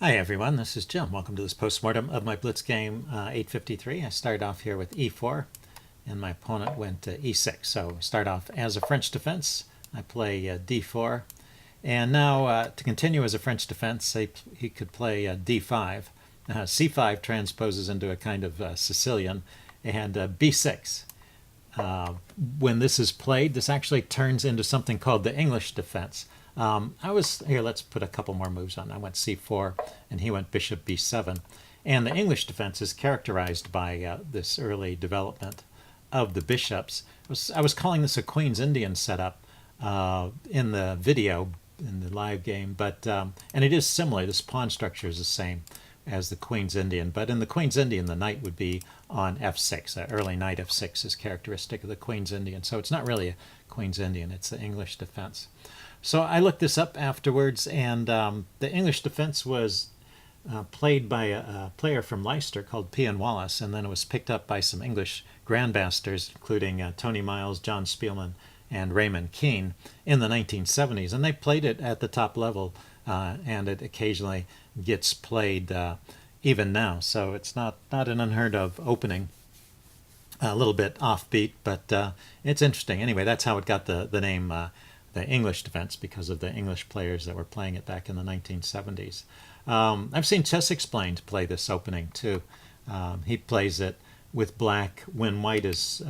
Hi everyone, this is Jim. Welcome to this postmortem of my Blitz game 853. I started off here with e4 and my opponent went to e6. So start off as a French defense. I play d4 and now to continue as a French defense he could play d5. c5 transposes into a kind of Sicilian and b6. When this is played, this actually turns into something called the English defense. Here, let's put a couple more moves on. I went c4 and he went bishop b7. And the English defense is characterized by this early development of the bishops. I was calling this a Queen's Indian setup in the video, in the live game, and it is similar. This pawn structure is the same as the Queen's Indian, but in the Queen's Indian the knight would be on f6. Early knight f6 is characteristic of the Queen's Indian, so it's not really a Queen's Indian, it's the English defense. So I looked this up afterwards, and the English defense was played by a player from Leicester called P.N. Wallace, and then it was picked up by some English grandmasters, including Tony Miles, John Spielman, and Raymond Keane in the 1970s, and they played it at the top level, and it occasionally gets played even now. So it's not an unheard of opening. A little bit offbeat, but it's interesting. Anyway, that's how it got the name the English defense, because of the English players that were playing it back in the 1970s. I've seen Chess Explained play this opening too. He plays it with black when white has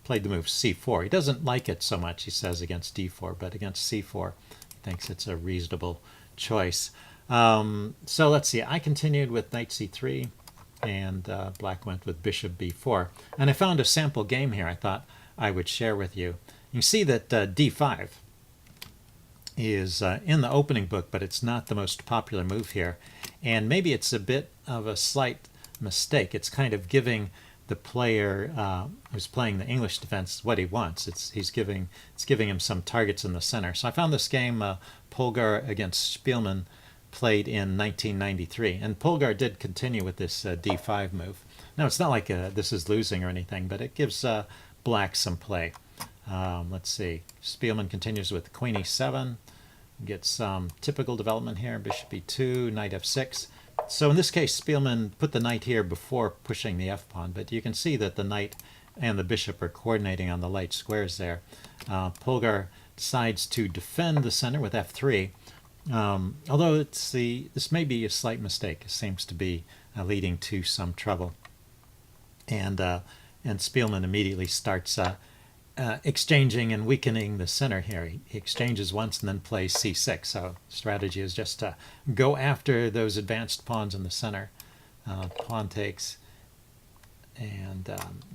played the move c4. He doesn't like it so much, he says, against d4, but against c4 he thinks it's a reasonable choice. So let's see, I continued with knight c3 and black went with bishop b4. And I found a sample game here I thought I would share with you. You can see that d5 is in the opening book, but it's not the most popular move here. And maybe it's a bit of a slight mistake. It's kind of giving the player who's playing the English defense what he wants. It's giving him some targets in the center. So I found this game, Polgar against Spielman, played in 1993. And Polgar did continue with this d5 move. Now, it's not like this is losing or anything, but it gives black some play. Let's see. Spielman continues with queen e7. Gets some typical development here. Bishop e2, knight f6. So in this case, Spielman put the knight here before pushing the f-pawn, but you can see that the knight and the bishop are coordinating on the light squares there. Polgar decides to defend the center with f3, although this may be a slight mistake. It seems to be leading to some trouble. And Spielman immediately starts exchanging and weakening the center here. He exchanges once and then plays c6. So strategy is just to go after those advanced pawns in the center. Pawn takes and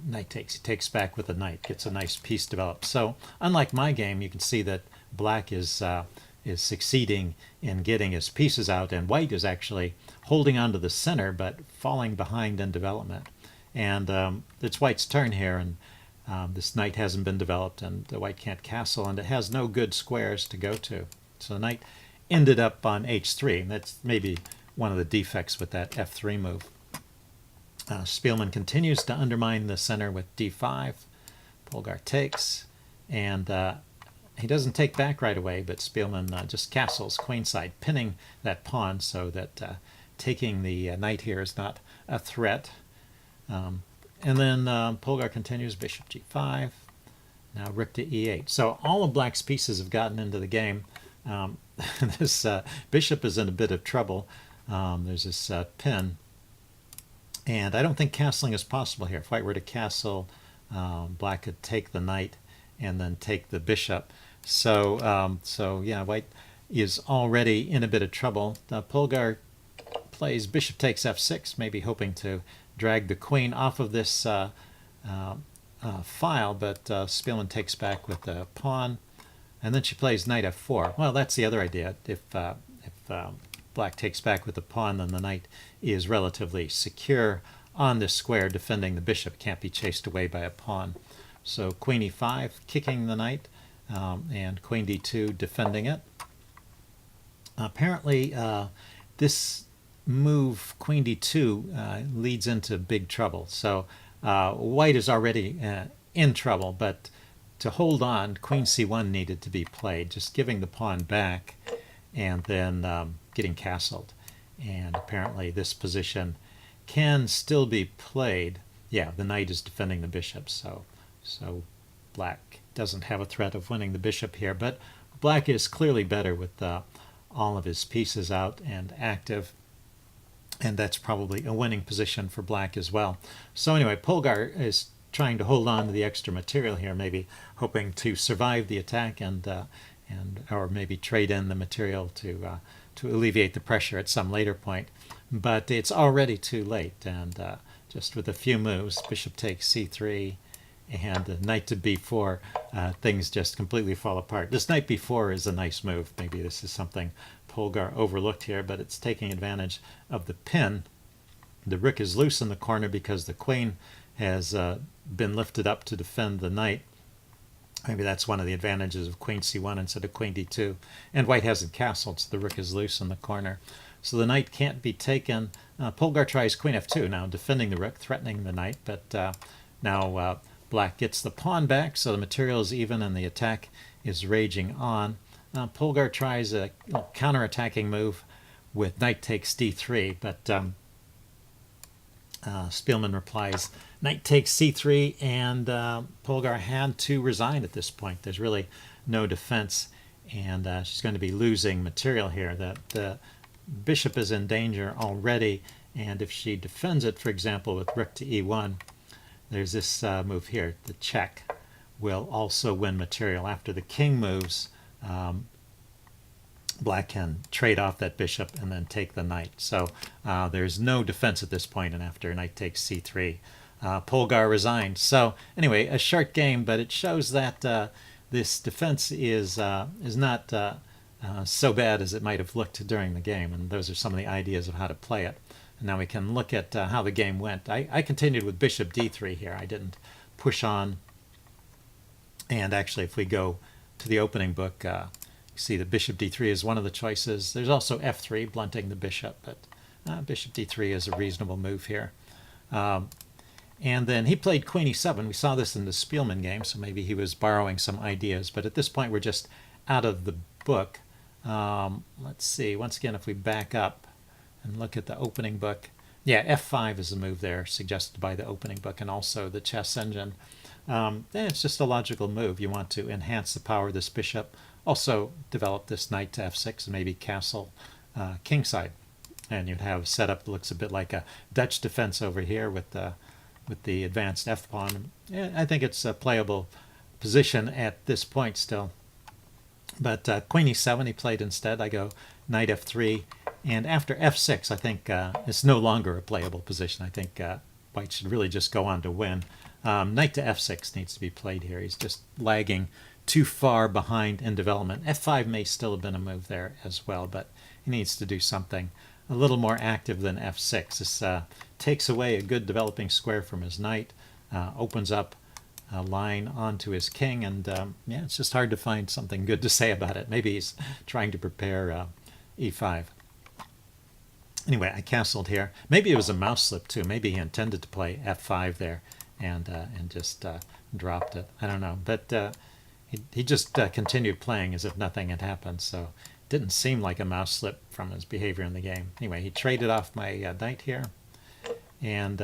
knight takes. He takes back with the knight, gets a nice piece developed. So unlike my game, you can see that black is succeeding in getting his pieces out, and white is actually holding on to the center but falling behind in development. And it's white's turn here, and this knight hasn't been developed, and the white can't castle, and it has no good squares to go to. So the knight ended up on h3, and that's maybe one of the defects with that f3 move. Spielman continues to undermine the center with d5. Polgar takes, and he doesn't take back right away, but Spielman just castles queenside, pinning that pawn so that taking the knight here is not a threat. And then Polgar continues, bishop g5, now rook to e8. So all of black's pieces have gotten into the game. This bishop is in a bit of trouble. There's this pin, and I don't think castling is possible here. If white were to castle, black could take the knight and then take the bishop. So yeah, white is already in a bit of trouble. Polgar plays bishop takes f6, maybe hoping to drag the queen off of this file, but Spielman takes back with the pawn, and then she plays knight f4. Well, that's the other idea. If black takes back with the pawn, then the knight is relatively secure on this square, defending the bishop. Can't be chased away by a pawn. So queen e5, kicking the knight, and queen d2, defending it. Apparently, this move, queen d2, leads into big trouble. So white is already in trouble, but to hold on, queen c1 needed to be played, just giving the pawn back and then getting castled. and apparently this position can still be played. Yeah, the knight is defending the bishop, so black doesn't have a threat of winning the bishop here, but black is clearly better with all of his pieces out and active, and that's probably a winning position for black as well. So anyway, Polgar is trying to hold on to the extra material here, maybe hoping to survive the attack and or maybe trade in the material to alleviate the pressure at some later point. But it's already too late, and just with a few moves, bishop takes c3 and knight to b4, things just completely fall apart. This knight b4 is a nice move. Maybe this is something Polgar overlooked here, but it's taking advantage of the pin. The rook is loose in the corner because the queen has been lifted up to defend the knight. Maybe that's one of the advantages of queen c1 instead of queen d2. And white hasn't castled, so the rook is loose in the corner. So the knight can't be taken. Polgar tries queen f2, now defending the rook, threatening the knight, but now black gets the pawn back, so the material is even and the attack is raging on. Polgar tries a counter-attacking move with knight takes d3, but Spielman replies, knight takes c3, and Polgar had to resign at this point. There's really no defense, and she's going to be losing material here. The bishop is in danger already, and if she defends it, for example, with rook to e1, there's this move here. The check will also win material. After the king moves, black can trade off that bishop and then take the knight. So there's no defense at this point, and after knight takes c3, Polgar resigned. So anyway, a short game, but it shows that this defense is not so bad as it might have looked during the game, and those are some of the ideas of how to play it. And now we can look at how the game went. I continued with bishop d3 here. I didn't push on, and actually if we go to the opening book, you see that bishop d3 is one of the choices. There's also f3, blunting the bishop, but bishop d3 is a reasonable move here. And then he played queen e7. We saw this in the Spielman game, so maybe he was borrowing some ideas, but at this point we're just out of the book. Let's see, once again, if we back up and look at the opening book, yeah, f5 is a move there suggested by the opening book and also the chess engine. Then it's just a logical move. You want to enhance the power of this bishop, also develop this knight to f6 and maybe castle kingside, and you'd have a setup that looks a bit like a Dutch defense over here with the advanced f pawn. Yeah, I think it's a playable position at this point still. But queen e7 he played instead. I go knight f3, and after f6 I think it's no longer a playable position. I think white should really just go on to win. Knight to f6 needs to be played here. He's just lagging too far behind in development. f5 may still have been a move there as well, but he needs to do something a little more active than f6. This takes away a good developing square from his knight, opens up a line onto his king, and yeah, it's just hard to find something good to say about it. Maybe he's trying to prepare e5. Anyway, I castled here. Maybe it was a mouse slip too. Maybe he intended to play f5 there and just dropped it. I don't know, but he just continued playing as if nothing had happened, so it didn't seem like a mouse slip from his behavior in the game. Anyway, he traded off my knight here and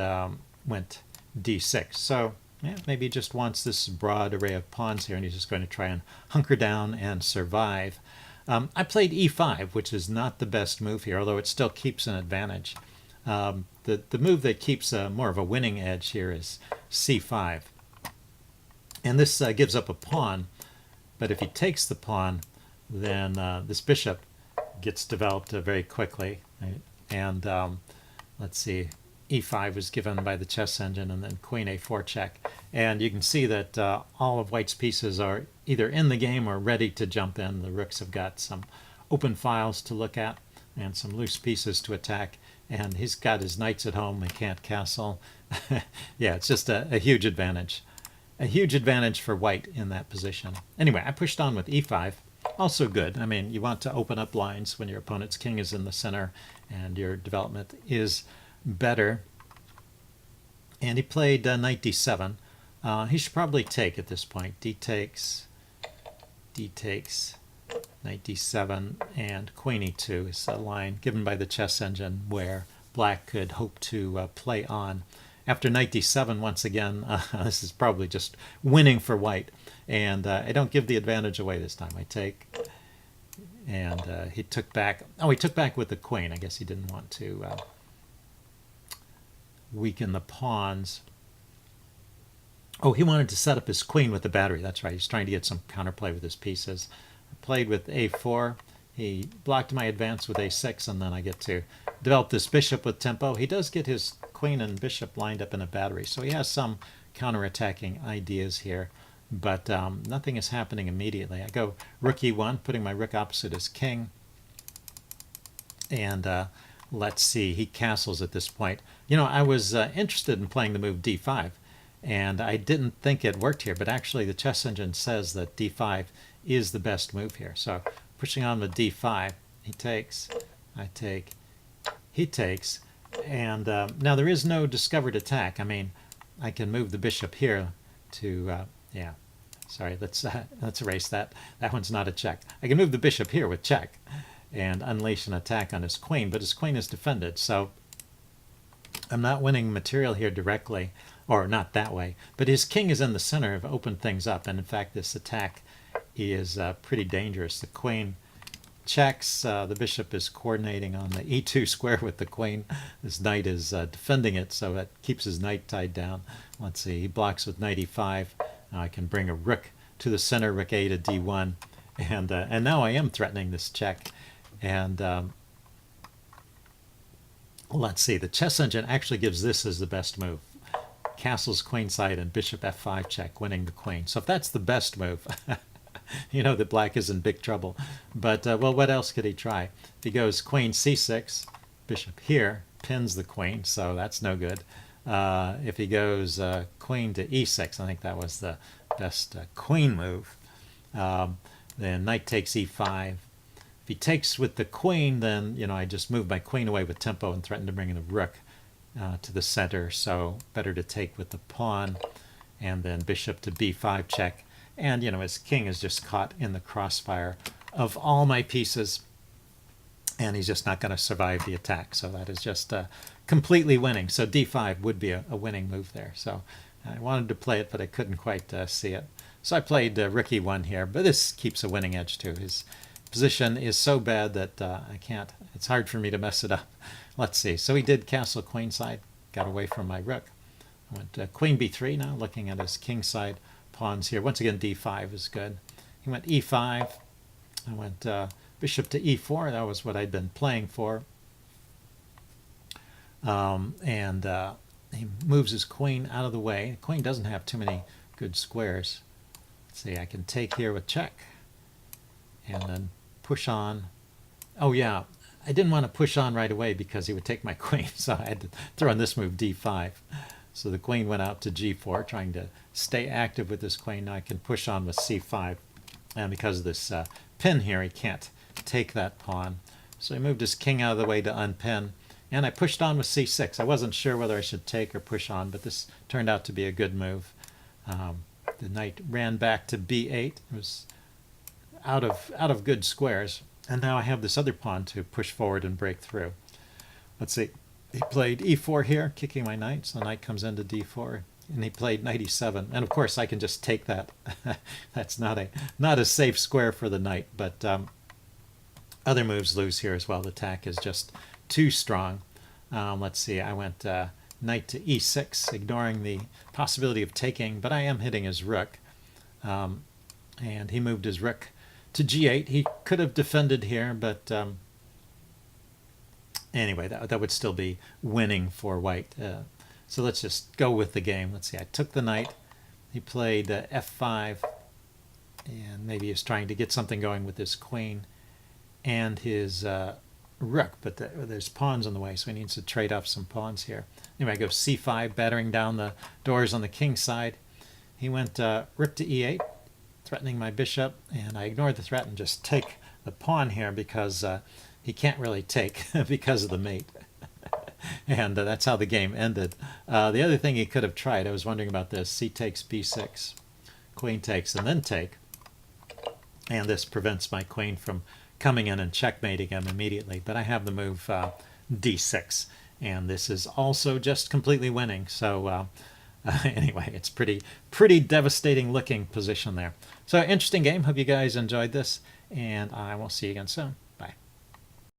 went d6. So yeah, maybe he just wants this broad array of pawns here, and he's just going to try and hunker down and survive. I played e5, which is not the best move here, although it still keeps an advantage. The move that keeps more of a winning edge here is c5. And this gives up a pawn, but if he takes the pawn, then this bishop gets developed very quickly. Right? And let's see, e5 was given by the chess engine, and then queen a4 check. And you can see that all of white's pieces are either in the game or ready to jump in. The rooks have got some open files to look at and some loose pieces to attack. And he's got his knights at home. They can't castle. Yeah, it's just a huge advantage. A huge advantage for white in that position. Anyway, I pushed on with e5. Also good. I mean, you want to open up lines when your opponent's king is in the center and your development is better. And he played knight d7. He should probably take at this point. D takes, knight d7, and queen e2 is a line given by the chess engine where black could hope to play on. After knight d7, once again, this is probably just winning for white, and I don't give the advantage away this time. I take, and he took back. Oh, he took back with the queen. I guess he didn't want to weaken the pawns. Oh, he wanted to set up his queen with the battery. That's right. He's trying to get some counterplay with his pieces. I played with a4. He blocked my advance with a6, and then I get to develop this bishop with tempo. He does get his queen and bishop lined up in a battery, so he has some counterattacking ideas here, but nothing is happening immediately. I go rook e1, putting my rook opposite his king, and let's see, he castles at this point. You know, I was interested in playing the move d5, and I didn't think it worked here, but actually the chess engine says that d5 is the best move here. So pushing on with d5, he takes, I take, he takes, and now there is no discovered attack. I mean, I can move the bishop here to, yeah, sorry, let's erase that. That one's not a check. I can move the bishop here with check and unleash an attack on his queen, but his queen is defended, so I'm not winning material here directly, or not that way, but his king is in the center. I've opened things up, and in fact this attack is pretty dangerous. The queen checks, the bishop is coordinating on the e2 square with the queen. This knight is defending it, so it keeps his knight tied down. Let's see, he blocks with knight e5. I can bring a rook to the center, rook a to d1, and now I am threatening this check. And let's see, the chess engine actually gives this as the best move. Castles queenside and bishop f5 check, winning the queen. So if that's the best move, you know that black is in big trouble. But, well, what else could he try? If he goes queen c6, bishop here, pins the queen, so that's no good. If he goes queen to e6, I think that was the best queen move. Then knight takes e5. If he takes with the queen, then, you know, I just move my queen away with tempo and threaten to bring in the rook to the center, so better to take with the pawn, and then bishop to b5 check. And, you know, his king is just caught in the crossfire of all my pieces, and he's just not going to survive the attack. So that is just completely winning. So d5 would be a winning move there. So I wanted to play it, but I couldn't quite see it. So I played rook e1 here, but this keeps a winning edge too. His position is so bad that I can't, it's hard for me to mess it up. Let's see. So he did castle queenside, got away from my rook. I went queen b3 now, looking at his kingside pawns here. Once again, d5 is good. He went e5. I went bishop to e4. That was what I'd been playing for. He moves his queen out of the way. The queen doesn't have too many good squares. Let's see, I can take here with check and then push on. Oh yeah, I didn't want to push on right away because he would take my queen, so I had to throw in this move d5. So the queen went out to g4, trying to stay active with this queen. Now I can push on with c5, and because of this pin here, he can't take that pawn. So he moved his king out of the way to unpin, and I pushed on with c6. I wasn't sure whether I should take or push on, but this turned out to be a good move. The knight ran back to b8. It was out of good squares, and now I have this other pawn to push forward and break through. Let's see. He played e4 here, kicking my knight, so the knight comes into d4, and he played knight e7, and of course I can just take that. That's not a safe square for the knight, but other moves lose here as well. The attack is just too strong. Let's see, I went knight to e6, ignoring the possibility of taking, but I am hitting his rook, and he moved his rook to g8. He could have defended here, but anyway, that would still be winning for white. So let's just go with the game. Let's see, I took the knight. He played f5, and maybe he's trying to get something going with his queen and his rook, but there's pawns in the way, so he needs to trade off some pawns here. Anyway, I go c5, battering down the doors on the king side. He went rook to e8, threatening my bishop, and I ignored the threat and just take the pawn here because he can't really take because of the mate. And that's how the game ended. The other thing he could have tried, I was wondering about this, c takes b6, queen takes, and then take. and this prevents my queen from coming in and checkmating him immediately. But I have the move d6, and this is also just completely winning. So anyway, it's pretty devastating looking position there. So interesting game. Hope you guys enjoyed this, and I will see you again soon.